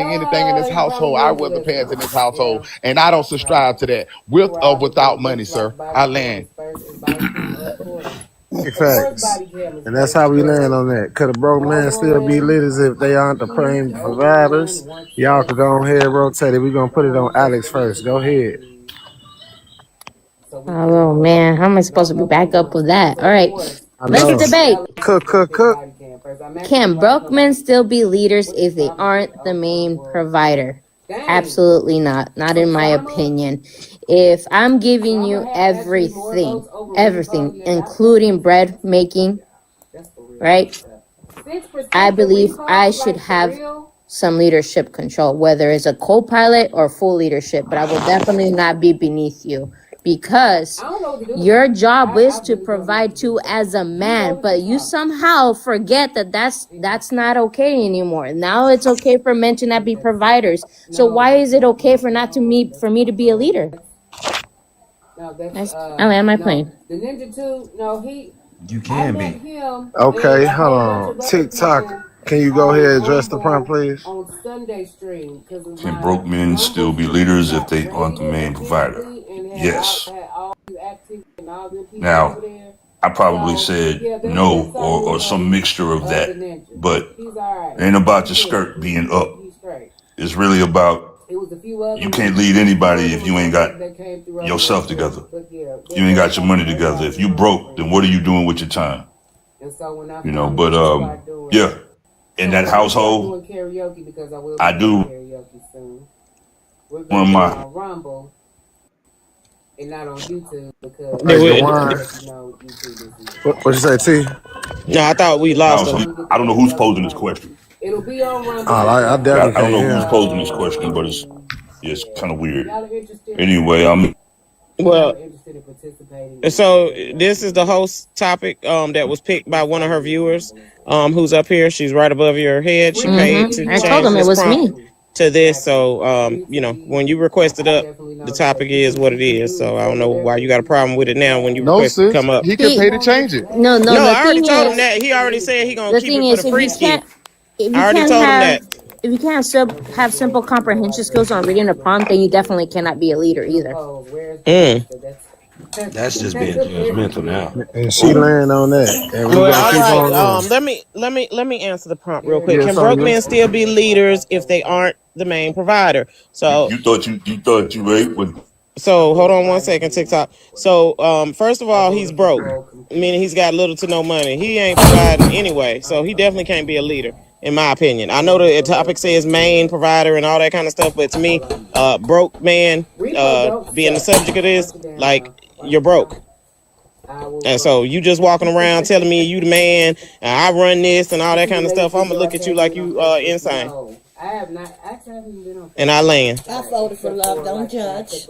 anything in this household. I wear the pants in this household, and I don't subscribe to that. With or without money, sir. I land. Facts. And that's how we land on that. Could a broke man still be leaders if they aren't the prime providers? Y'all could go ahead and rotate it. We're going to put it on Alex first. Go ahead. Oh man, how am I supposed to be back up with that? All right, let's debate. Cook. Can broke men still be leaders if they aren't the main provider? Absolutely not. Not in my opinion. If I'm giving you everything, including bread making, right? I believe I should have some leadership control, whether it's a co-pilot or full leadership, but I will definitely not be beneath you. Because your job is to provide to as a man, but you somehow forget that that's not okay anymore. Now it's okay for men to not be providers. So why is it okay for me to be a leader? I land my plane. The Ninja 2, no, you can be. Okay, hold on. TikTok. Can you go ahead and address the prompt, please? On Sunday stream. Can broke men still be leaders if they aren't the main provider? Yes. Now, I probably said no or some mixture of that, but it ain't about your skirt being up. It's really about you can't lead anybody if you ain't got yourself together. You ain't got your money together. If you broke, then what are you doing with your time? You know, but yeah. In that household, I do run my and not on YouTube because what you say, T? No, I thought we lost him. I don't know who's posing this question. It'll be on Rumble. I definitely I don't know who's posing this question, but it's kind of weird. Anyway, well, so this is the host topic that was picked by one of her viewers who's up here. She's right above your head. She paid to I told them it was me. To this, so you know, when you requested up, the topic is what it is. So I don't know why you got a problem with it now when you request to come up. He can pay to change it. No. I already told him that. He already said he gonna keep it for the free ski. I already told him that. If you can't have simple comprehension skills on reading a prompt, then you definitely cannot be a leader either. That's just being judgmental now. And she land on that. And we all right. Let me answer the prompt real quick. Can broke men still be leaders if they aren't the main provider? So you thought you ate with. So hold on one second, TikTok. So first of all, he's broke, meaning he's got little to no money. He ain't providing anyway, so he definitely can't be a leader, in my opinion. I know the topic says main provider and all that kind of stuff, but to me, broke man being the subject of this, like, you're broke. And so you just walking around telling me you the man, and I run this and all that kind of stuff. I'm gonna look at you like you insane. I have not. Actually, I haven't been on. And I land. I voted for love. Don't judge.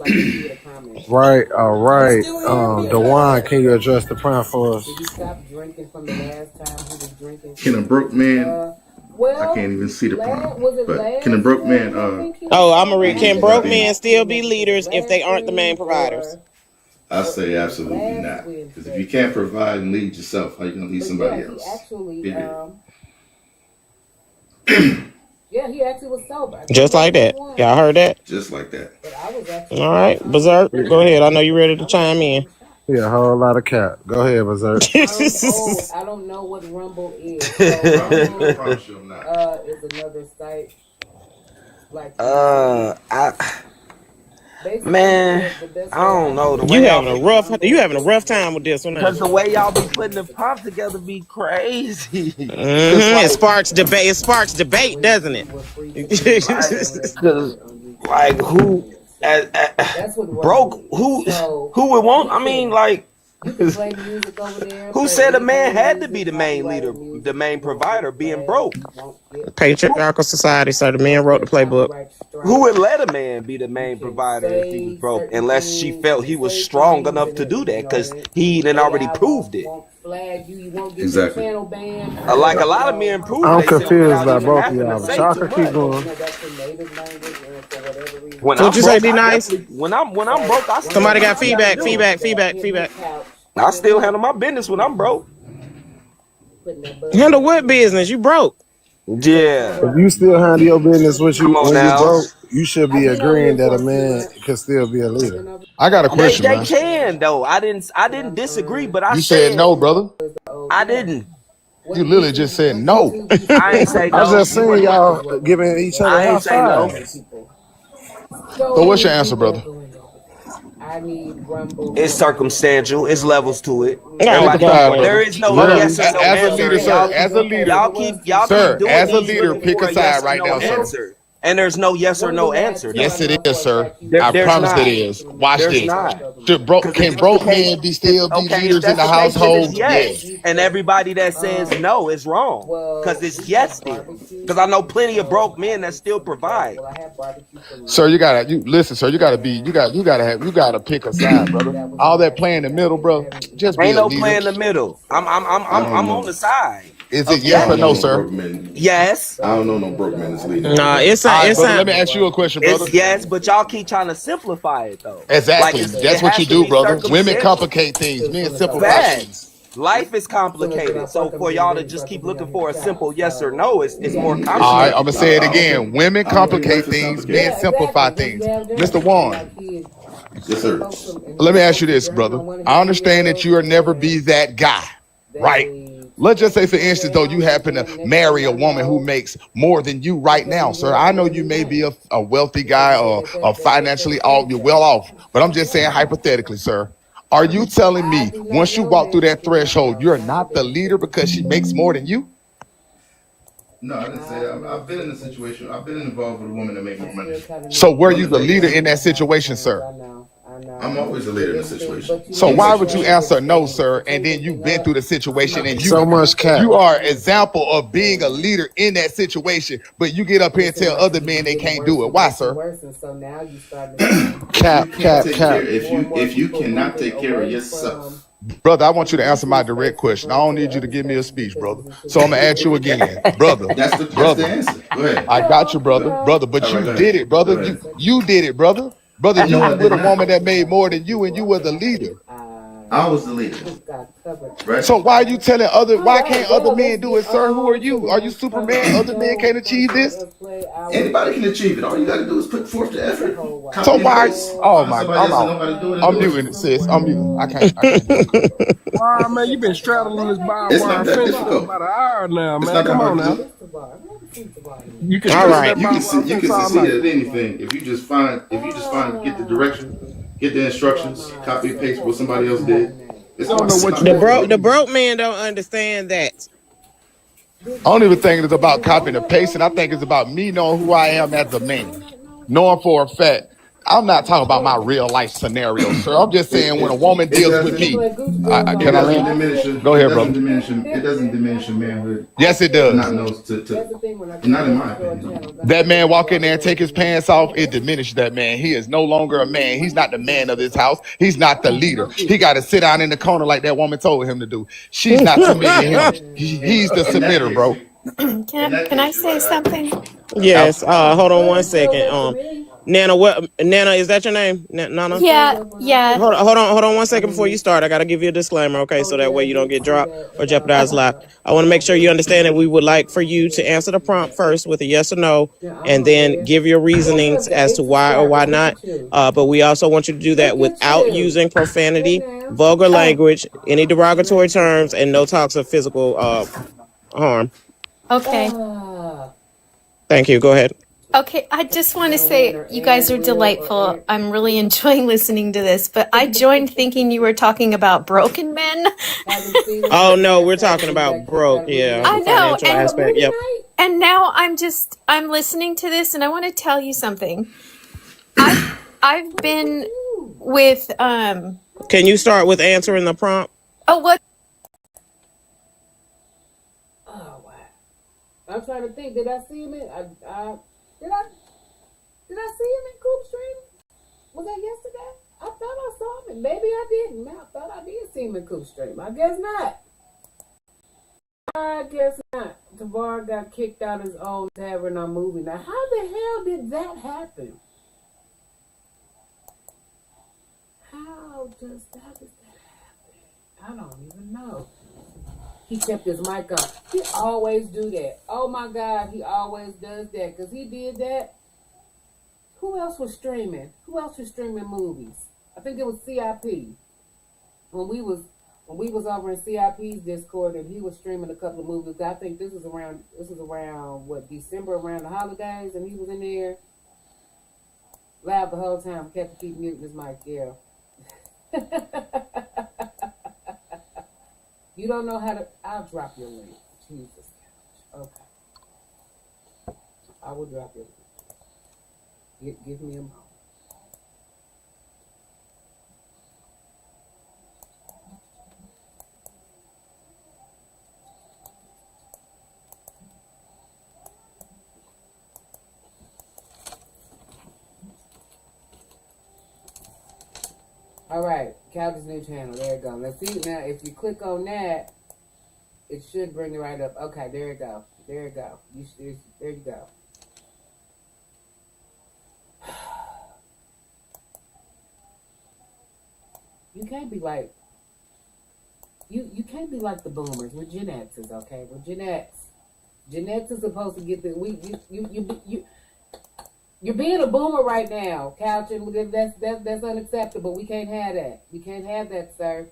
Right. All right. Dewan, can you address the prompt for us? Did you stop drinking from the last time he was drinking? Can a broke man? I can't even see the prompt. But can a broke man? Oh, I'm gonna read. Can broke men still be leaders if they aren't the main providers? I say absolutely not. Because if you can't provide and lead yourself, how you gonna lead somebody else? Yeah, he actually was sober. Just like that. Y'all heard that? Just like that. All right, Berserk, go ahead. I know you're ready to chime in. Yeah, a whole lot of cap. Go ahead, Berserk. I don't know what Rumble is. So Rumble, is another site. Like Man, I don't know. You having a rough time with this one. Because the way y'all be putting the prompts together be crazy. It sparks debate. It sparks debate, doesn't it? Because like who broke who would want? I mean, like. Who said a man had to be the main leader, the main provider, being broke? Patriarchal society, sir. The man wrote the playbook. Who would let a man be the main provider if he was broke, unless she felt he was strong enough to do that, because he then already proved it. Exactly. Like a lot of men prove it. I'm confused by both of y'all. Y'all can keep going. What you say, D-Nice? When I'm broke, somebody got feedback. I still handle my business when I'm broke. Handle what business? You broke. Yeah. If you still handle your business Come on when you now. broke, you should be agreeing that a man could still be a leader. I got a They question, they man. can though. I didn't disagree, but I You said said no, brother. I didn't. You literally just said no. I ain't say I no. just seen y'all giving each other I high ain't say no. fives. So what's your answer, brother? I need Rumble. It's circumstantial. It's levels to it. Oh, Pick a Everybody, side, God. there brother. is no Brother, yes or no as a answer, leader, and sir, y'all as a leader, keep sir, doing as a these leader, looking pick for a a yes side or right no now, sir. answer, and there's no yes or no answer Yes, though. it is, sir. I There's promise it not. is. Watch There's this. not. Because if Can that's the broke case, men still be if leaders in that's the the case, then it's household? yes. Yes. And everybody that says no is wrong. Because it's yes still. Because I know plenty of broke men that still provide. Sir, you listen, sir. You gotta pick a side, brother. All that play in the middle, bro. Just be Ain't a no play leader. in the middle. I don't I'm on know. the side Is it of I yes or don't yes. know no, no sir? broke men. Yes. I don't know no broke men as leaders. Nah, All right, it's brother. a Let me ask you a question, brother. It's yes, but y'all keep trying to simplify it though. Like Exactly. it That's what you has to do, be brother. Women circumstantial. complicate things. Men simplify things. Facts. Life is complicated. So for y'all to just keep looking for a simple yes or no, it's more All right, I'm complicated. gonna say it I don't think again. Women I don't think life complicate is things. Men complicated. simplify things. Mr. Warren, Yes, sir. let me ask you this, brother. I understand that you'll never be that guy, right? Let's just say, for instance, though, you happen to marry a woman who makes more than you right now, sir. I know you may be a wealthy guy or financially you're well off, but I'm just saying hypothetically, sir. Are you telling me once you walk through that threshold, you're not the leader because she makes more than you? No, I didn't say that. I've been in a situation. I've been involved with a woman that make more money. So were you Women the make leader money. in that situation, sir? I'm always a leader in a situation. So Any why would you situation. answer no, sir? And then you've been through the situation and So much cap. you are an example of being a leader in that situation, but you get up here and tell other men they can't do it. Why, sir? If you Cap, can't cap, take cap. care, if you cannot take care of yourself, Brother, I want you to answer my direct question. I don't need you to give me a speech, brother. So I'm gonna ask you again, brother. that's the Brother, answer. Go ahead. I got you, Go brother. ahead. Brother, but All right, you go did ahead. it, brother. Go ahead. You did it, brother. Brother, you No, was I with did a woman not. that made more than you and you were the leader. I was the leader. Right? So why can't other men do it, sir? Who are you? Are you Superman? Other men can't achieve this? Anybody can achieve it. All you got to do is put forth the effort, So copy and why? paste, Oh find my, somebody I'm else that out. know how to do it and I'm do it. muting it, sis. I'm muting. I can't do it. Wow, man, you been straddling this barbed It's wire not that fence for difficult. about an hour now, It's man. not that Come on hard to now. do. You can all straddle right. that barbed wire You fence can all succeed night. at anything if you just find get the direction, get the instructions, copy and paste what somebody else did. It's I don't not, know it's what not you want to difficult. The do. broke men don't understand that. I don't even think it's about copying and pasting. I think it's about me knowing who I am as a man, knowing for a fact. I'm not talking about my real life scenario, sir. I'm just saying when a woman It deals with doesn't me. it Can I doesn't land? diminish Go it ahead, doesn't brother. diminish it doesn't diminish a manhood Yes, it to does. not know to not in my opinion. That man walk in there and take his pants off, it diminishes that man. He is no longer a man. He's not the man of this house. He's not the leader. He got to sit down in the corner like that woman told him to do. She's not submitting him. He's the In that submitter, case, bro. Can I you're say right. I agree. something? Yes. Hold on one second. Nana, Nana, is that your name? Nana? Yeah, yeah. Hold on one second before you start. I gotta give you a disclaimer, okay? So that way you don't get dropped or jeopardized live. I want to make sure you understand that we would like for you to answer the prompt first with a yes or no, and then give your reasonings as to why or why not. But we also want you to do that without using profanity, vulgar Oh, language, any derogatory terms, and no talks of physical harm. okay. Thank you. Go ahead. Okay, I just want to say you guys are delightful. I'm really enjoying listening to this, but I joined thinking you were talking about broken men. Oh no, we're talking about broke. Yeah, I the know, financial aspect. Yep. and now I'm listening to this and I want to tell you something. I've been with Can you start with answering the prompt? oh what Oh wow! I'm trying to think. Did I see him in? Did I? Did I see him in Coop Stream? Was that yesterday? I thought I saw him. Maybe I didn't. I thought I did see him in Coop Stream. I guess not. I guess not. Tavar got kicked out of his own tavern on movie. Now, how the hell did that happen? How does that happen? I don't even know. He kept his mic on. He always do that. Oh my God, he always does that. Because he did that. Who else was streaming? Who else was streaming movies? I think it was CIP. When we was over in CIP's Discord and he was streaming a couple of movies. I think this was around what, December, around the holidays, and he was in there loud the whole time. Kept to keep muting his mic, yeah. You don't know how to. I'll drop your link. Jesus. Okay. I will drop your link. Give me a moment. All right, Calvin's new channel. There you go. Let's see now. If you click on that, it should bring it right up. Okay, there you go. There you go. There you go. You can't be like you can't be like the boomers. We're Gen X's, okay? We're Gen X. Gen X is supposed to get the You're being a boomer right now, Couchin. That's unacceptable. We can't have that. We can't have that, sir.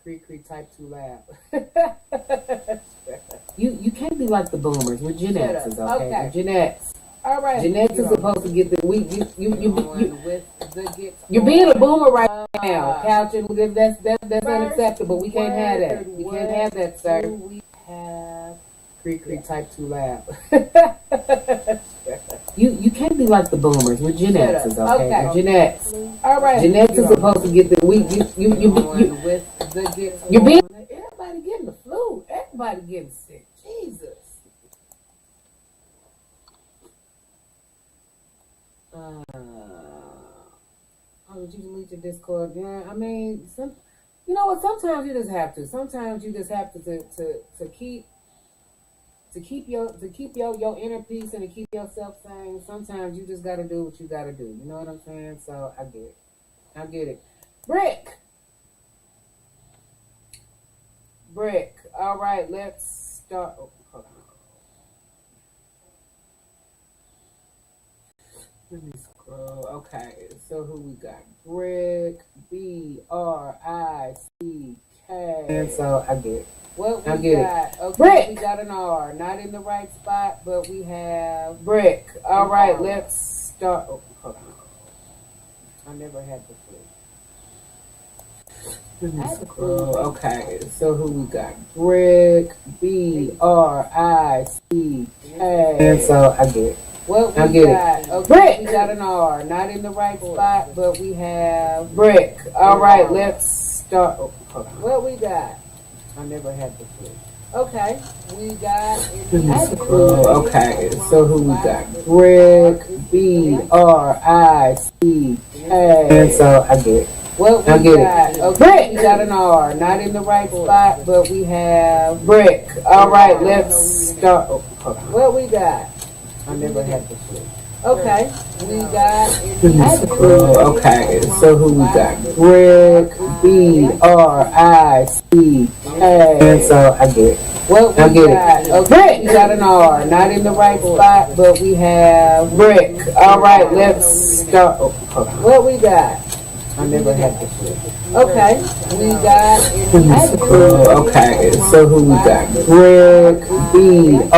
GoKreKre type too loud. You can't be like the boomers. We're Gen X's, okay? We're Gen X. All right. Gen X is supposed to get the You're being a boomer right now, Couchin. That's unacceptable. We can't have that. We can't have that, sir. We have GoKreKre type too loud. You can't be like the boomers. We're Gen X's, okay? We're Gen X. All right. Gen X is supposed to get the You're being everybody getting the flu. Everybody getting sick. Jesus. Oh, did you delete your Discord? Yeah, I mean, you know what? Sometimes you just have to. Sometimes you just have to keep your inner peace and to keep yourself sane. Sometimes you just got to do what you got to do. You know what I'm saying? So I get it. I get it. Brick. All right, let's start. Oh, hold on. Let me scroll. Okay, so who we got? Brick, BRICK. And so I get it. What we got? Okay, Brick. We got an R. Not in the right spot, but we have Brick. All right, let's start. Oh, hold on. I never had the flu. Let me scroll. Okay, so who we got? Brick, BRICK. And so I get it. What we got? Okay, Brick. We got an R. Not in the right spot, but we have Brick. All right, let's start. Oh, hold on. What we got? I never had the flu. Okay, we got. Okay, so who we got? Brick, BRICK. And so I get it. What we got? Okay, Brick. We got an R. Not in the right spot, but we have Brick. All right, let's start. Oh, hold on. What we got? I never had the flu. Okay, we got. Okay, so who we got? Brick, BRICK. And so I get it. What we got? Okay, Brick. We got an R. Not in the right spot, but we have Brick. All right, let's start. Oh, hold on. What we got? I never had the flu. Okay, we got. Okay, so who we got? Brick, BRICK.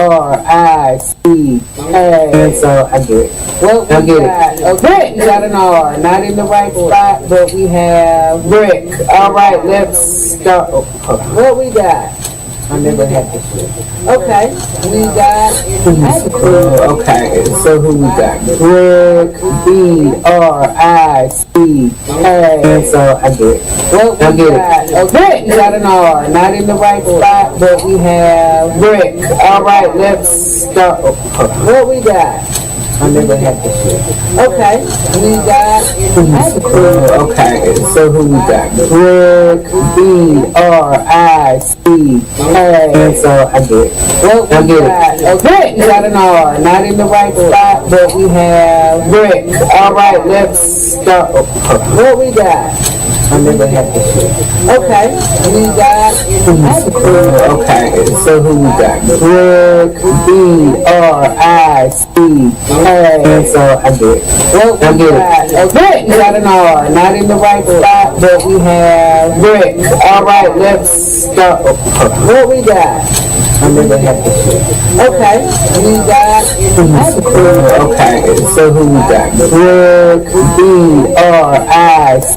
And so I get it. What we got? Okay, Brick. We got an R. Not in the right spot, but we have Brick. All right, let's start. Oh, hold on. What we got? I never had the flu. Okay, we got. Okay, so who we got? Brick, BRICK. And so I get it. What we got? Okay, Brick. We got an R. Not in the right spot, but we have Brick. All right, let's start. Oh, hold on. What we got? I never had the flu. Okay, we got. Okay, so who we got? Brick, BRICK. And so I get it. What we got? Okay, Brick. We got an R. Not in the right spot, but we have Brick. All right, let's start. Oh, hold on. What we got? I never had this shit. Okay, we got okay, so who we got? Greg, B-R-I-C-K. So I did. Well, I did it. Greg got an R, not in the right spot, but we have Greg. All right, let's go. What we got? I never had this shit. Okay, we got okay, so who we got? Greg, B-R-I-C-K.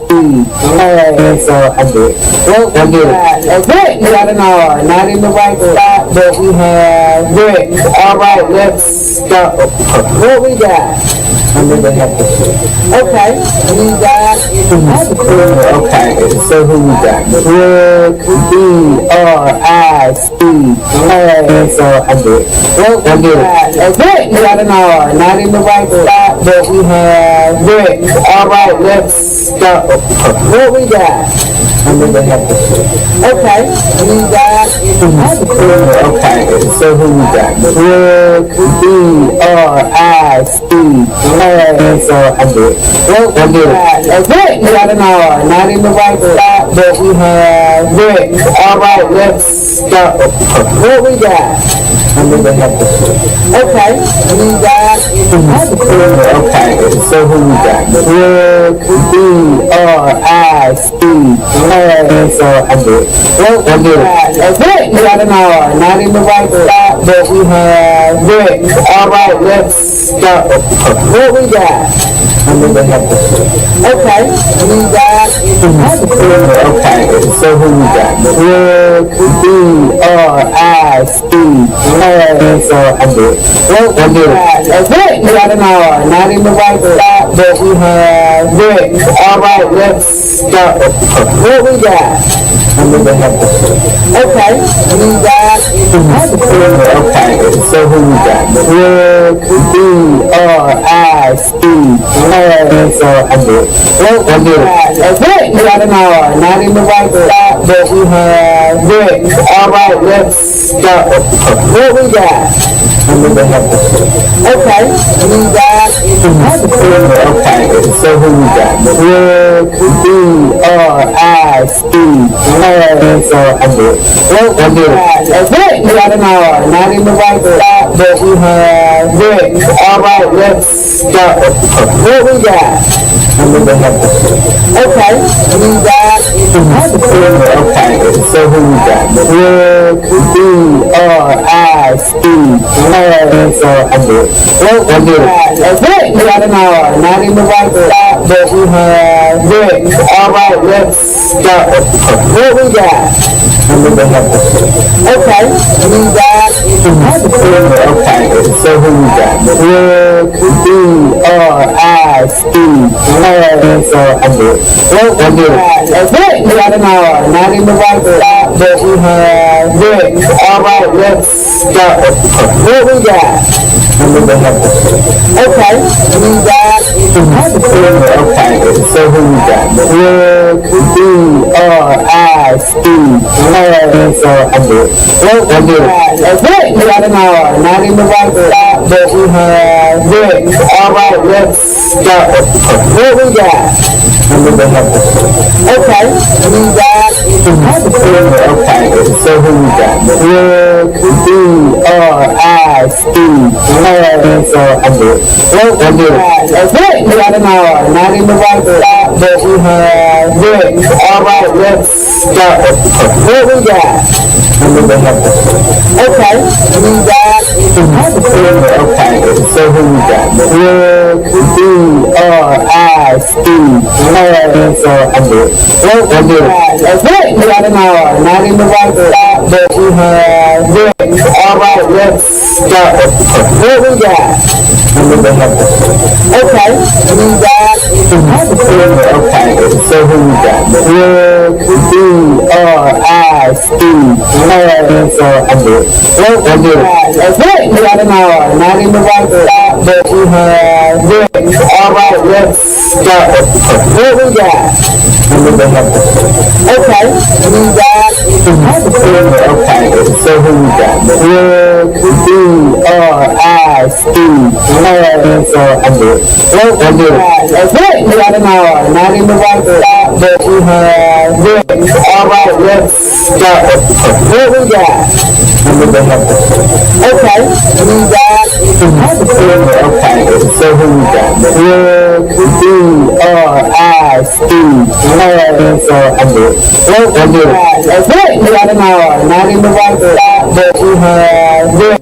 So I did. Well, I did it. Greg got an R, not in the right spot, but we have Greg. All right, let's go. What we got? I never had this shit. Okay, we got okay, so who we got? Greg, B-R-I-C-K. So I did. Well, I did it. Greg got an R, not in the right spot, but we have Greg. All right, let's go. What we got? I never had this shit. Okay, we got okay, so who we got? Greg, B-R-I-C-K. So I did. Well, I did it. Greg got an R, not in the right spot, but we have Greg. All right, let's go. What we got? I never had this shit. Okay, we got okay, so who we got? Greg, B-R-I-C-K. So I did. Well, I did it. Greg got an R, not in the right spot, but we have Greg. All right, let's go. What we got? I never had this shit. Okay, we got okay, so who we got? Greg, B-R-I-C-K. So I did. Well, I did it. Greg got an R, not in the right spot, but we have Greg. All right, let's go. What we got? I never had this shit. Okay, we got okay, so who we got? Greg, B-R-I-C-K. So I did. Well, I did it. Greg got an R, not in the right spot, but we have Greg. All right, let's go. What we got? I never had this shit. Okay, we got okay, so who we got? Greg, B-R-I-C-K. So I did. Well, I did it. Greg got an R, not in the right spot, but we have Greg. All right, let's go. What we got? I never had this shit. Okay, we got okay, so who we got? Greg, B-R-I-C-K. So I did. Well, I did it. Greg got an R, not in the right spot, but we have Greg. All right, let's go. What we got? I never had this shit. Okay, we got okay, so who we got? Greg, B-R-I-C-K. So I did. Well, I did it. Greg got an R, not in the right spot, but we have Greg. All right, let's go. What we got? I never had this shit. Okay, we got okay, so who we got? Greg, B-R-I-C-K. So I did. Well, I did it. Greg got an R, not in the right spot, but we have Greg. All right, let's go. What we got? I never had this shit. Okay, we got okay, so who we got? Greg, B-R-I-C-K. So I did. Well, I did it. Greg got an R, not in the right spot, but we have Greg. All right, let's go. What we got? I never had this shit. Okay, we got okay, so who we got? Greg, B-R-I-C-K. So I did. Well, I did it. Greg got an R, not in the right spot, but we have Greg. All right, let's go. What we got? I never had this shit. Okay, we got okay, so who we got? Greg, B-R-I-C-K. So I did. Well, I did it. Greg got an R, not in the right spot, but we have Greg. All right, let's go. What we got? I never had this shit. Okay, we got okay, so who we got? Greg, B-R-I-C-K. R-I-C-K. So I did. That's it. We got an hour. Not in the right spot, but we have this. All right, let's start. What we got? Okay, we got. Okay, so who we got? B-R-I-C-K. So I did. That's it. We got an hour. Not in the right spot, but we have this.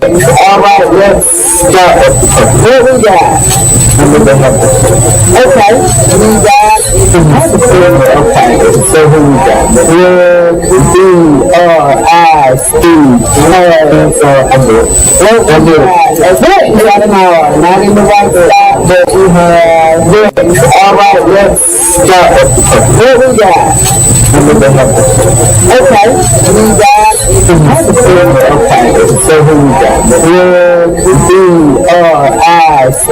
All right, let's start. What we got? Okay, we got. Okay, so who we got? B-R-I-C-K. So I did. That's it. We got an hour. Not in the right spot, but we have this. All right, let's start. What we got? Okay, we got. Okay, so who we got? B-R-I-C-K.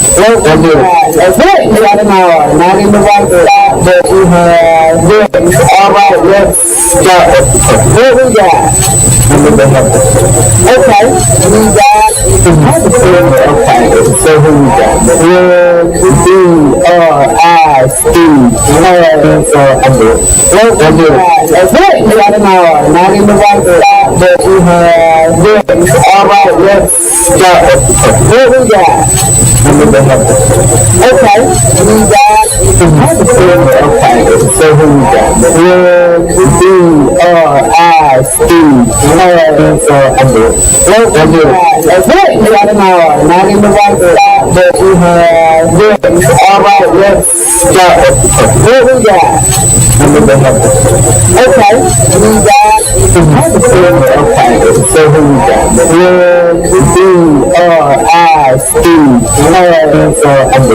So I did. That's it. We got an hour. Not in the right spot, but we have this. All right, let's start. What we got? Okay, we got. Okay, so who we got? B-R-I-C-K. So I did. That's it. We got an hour. Not in the right spot, but we have this. All right, let's start. What we got? Okay, we got. Okay, so who we got? B-R-I-C-K. So I did. That's it. We got an hour. Not in the right spot, but we have this. All right, let's start. What we got? Okay, we got. Okay, so who we got? B-R-I-C-K.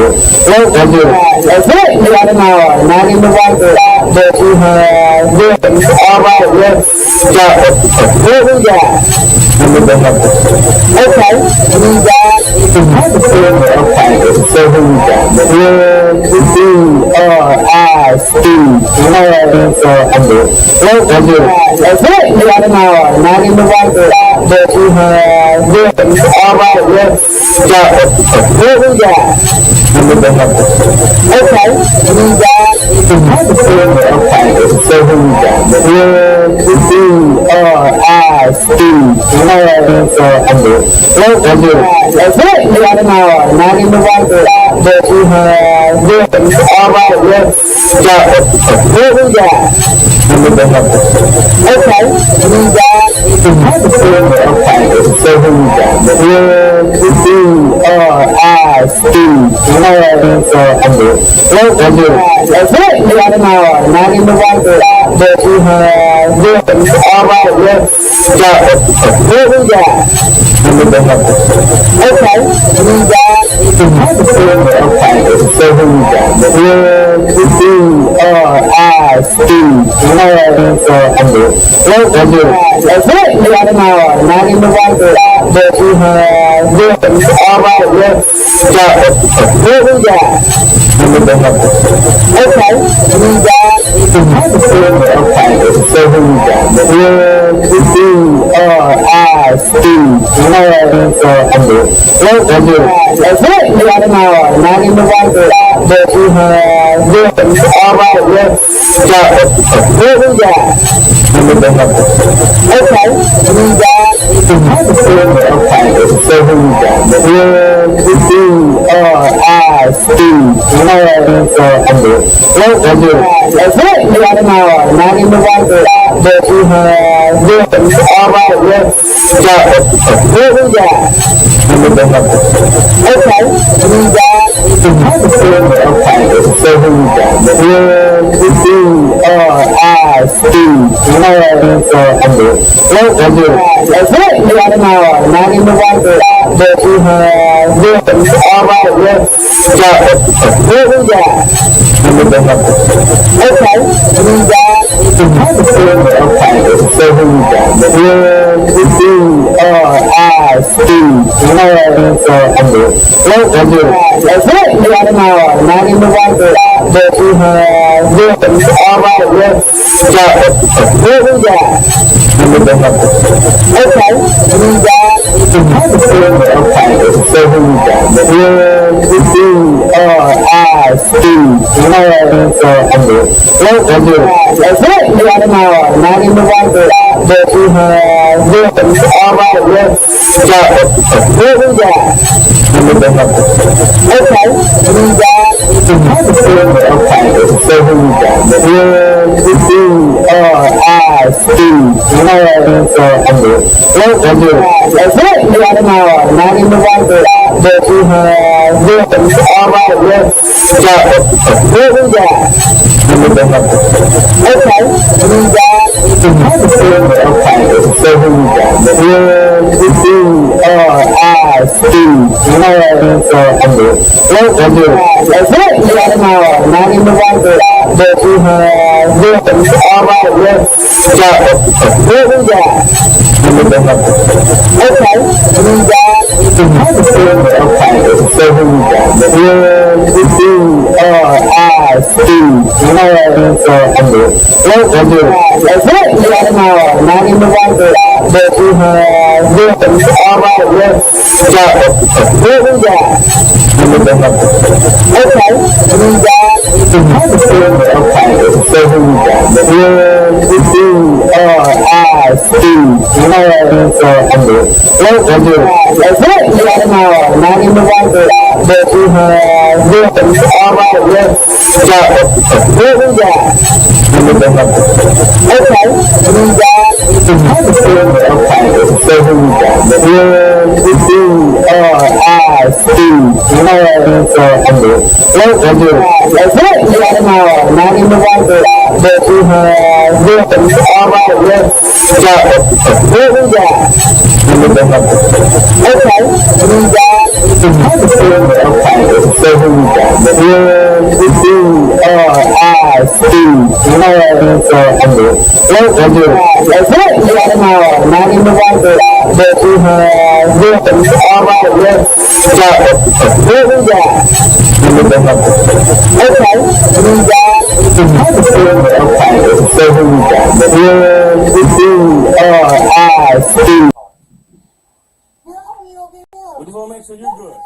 So I did. That's it. We got an hour. Not in the right spot, but we have this. All right, let's start. What we got? Okay, we got. Okay, so who we got? B-R-I-C-K. So I did. That's it. We got an hour. Not in the right spot, but we have this. All right, let's start. What we got? Okay, we got. Okay, so who we got? B-R-I-C-K. So I did. That's it. We got an hour. Not in the right spot, but we have this. All right, let's start. What we got? Okay, we got. Okay, so who we got? B-R-I-C-K. So I did. That's it. We got an hour. Not in the right spot, but we have this. All right, let's start. What we got? Okay, we got. Okay, so who we got? B-R-I-C-K. So I did. That's it. We got an hour. Not in the right spot, but we have this. All right, let's start. What we got? Okay, we got. Okay, so who we got? B-R-I-C-K. So I did. That's it. We got an hour. Not in the right spot, but we have this. All right, let's start. What we got? Okay, we got. Okay, so who we got? B-R-I-C-K. So I did. That's it. We got an hour. Not in the right spot, but we have this. All right, let's start. What we got? Okay, we got. Okay, so who we got? B-R-I-C-K. So I did. That's it. We got an hour. Not in the right spot, but we have this. All right, let's start. What we got? Okay, we got. Okay, so who we got? B-R-I-C-K. So I did. That's it. We got an hour. Not in the right spot, that we have this. All right, let's start. What we got? Okay, we got okay, so who we got? N-D-R-I-C. So I'm good. That's it. We got them all. Not in the right spot, but we have this. All right, let's start. What we got? Okay, we got okay, so who we got? N-D-R-I-C. So I'm good. That's it. We got them all. Not in the right spot, but we have this. All right, let's start. What we got? Okay, we got okay, so who we got? N-D-R-I-C. So I'm good. That's it. We got them all. Not in the right spot, but we have this. All right, let's start. What we got? Okay, we got okay, so who we got? N-D-R-I-C. So I'm good. That's it. We got them all. Not in the right spot, but we have this. All right, let's start. What we got? Okay, we got okay, so who we got? N-D-R-I-C. So I'm good. That's it. We got them all. Not in the right spot, but we have this. All right, let's start. What we got? Okay, we got okay, so who we got? N-D-R-I-C. So I'm good. That's it. We got them all. Not in the right spot, but we have this. All right, let's start. What we got? Okay, we got okay, so who we got? N-D-R-I-C. So I'm good. That's it. We got them all. Not in the right spot, but we have this. All right, let's start. What we got? Okay, we got okay, so who we got? N-D-R-I-C. We just want to make sure you're good.